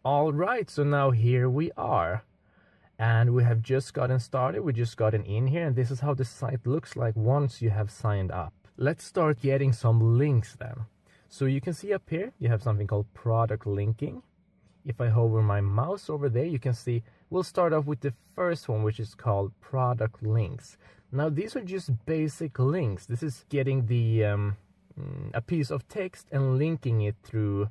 All right, so now here we are. And we have just gotten started. We just gotten in here, and this is how the site looks like once you have signed up. Let's start getting some links then. So you can see up here, you have something called product linking. If I hover my mouse over there, you can see we'll start off with the first one, which is called product links. Now, these are just basic links. This is getting the a piece of text and linking it through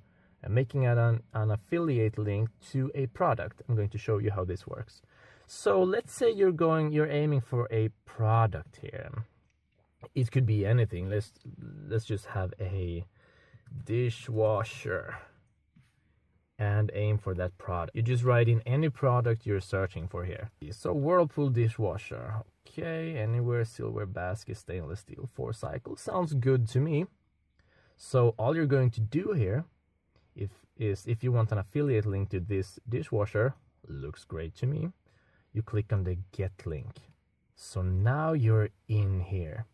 making it an affiliate link to a product. I'm going to show you how this works. So let's say you're aiming for a product here. It could be anything. Let's just have a dishwasher and aim for that product. You just write in any product you're searching for here. So Whirlpool dishwasher. Okay, anywhere, silver basket, stainless steel, 4 cycles. Sounds good to me. So all you're going to do here if you want an affiliate link to this dishwasher, looks great to me, you click on the get link. So now you're in here,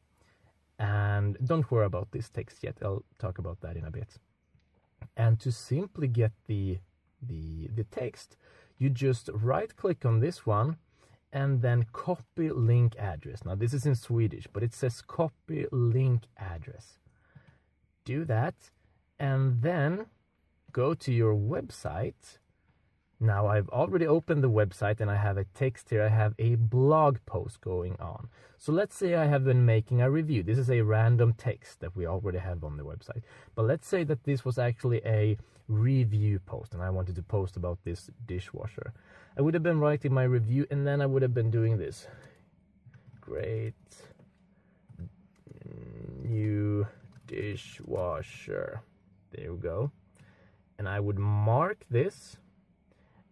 and don't worry about this text yet, I'll talk about that in a bit. And to simply get the text, you just right click on this one and then copy link address. Now this is in Swedish, but it says copy link address. Do that, and then go to your website. Now I've already opened the website and I have a text here. I have a blog post going on. So let's say I have been making a review. This is a random text that we already have on the website. But let's say that this was actually a review post and I wanted to post about this dishwasher. I would have been writing my review and then I would have been doing this. Great new dishwasher. There we go. And I would mark this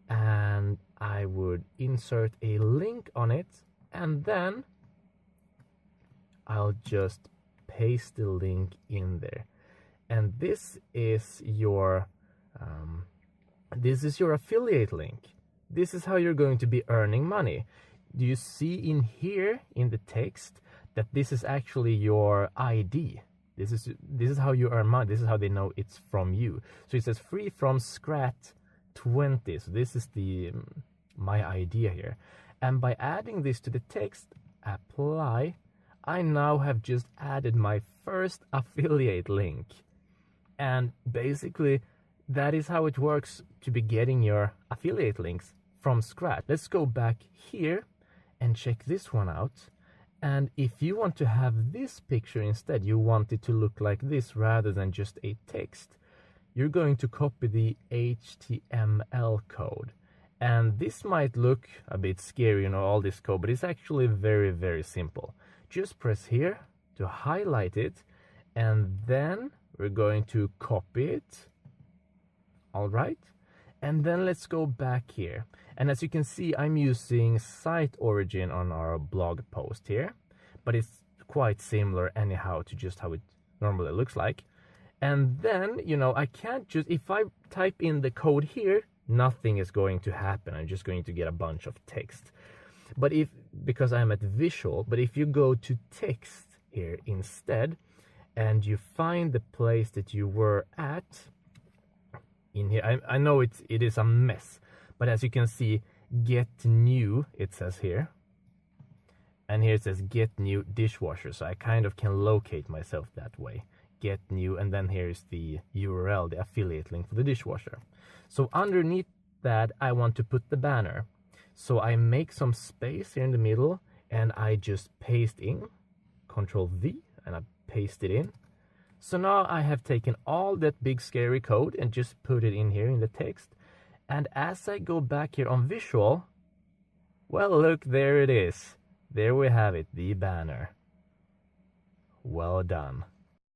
and I would insert a link on it, and then I'll just paste the link in there. And this is your affiliate link. This is how you're going to be earning money. Do you see in here in the text that this is actually your ID? This is how you earn money. This is how they know it's from you. So it says free from scratch 20. So this is my idea here. And by adding this to the text, apply, I now have just added my first affiliate link. And basically, that is how it works to be getting your affiliate links from scratch. Let's go back here and check this one out. And if you want to have this picture instead, you want it to look like this rather than just a text, you're going to copy the HTML code. And this might look a bit scary, all this code, but it's actually very, very simple. Just press here to highlight it, and then we're going to copy it. All right. And then let's go back here. And as you can see, I'm using site origin on our blog post here, but it's quite similar anyhow to just how it normally looks like. And then, I can't just, if I type in the code here, nothing is going to happen. I'm just going to get a bunch of text. But because I'm at visual, but if you go to text here instead, and you find the place that you were at, in here, I know it is a mess, but as you can see, get new, it says here, and here it says get new dishwasher, so I kind of can locate myself that way. Get new, and then here's the URL, the affiliate link for the dishwasher. So underneath that, I want to put the banner, so I make some space here in the middle and I just paste in, Control V, and I paste it in. So now I have taken all that big scary code and just put it in here in the text. And as I go back here on visual, well, look, there it is. There we have it, the banner. Well done.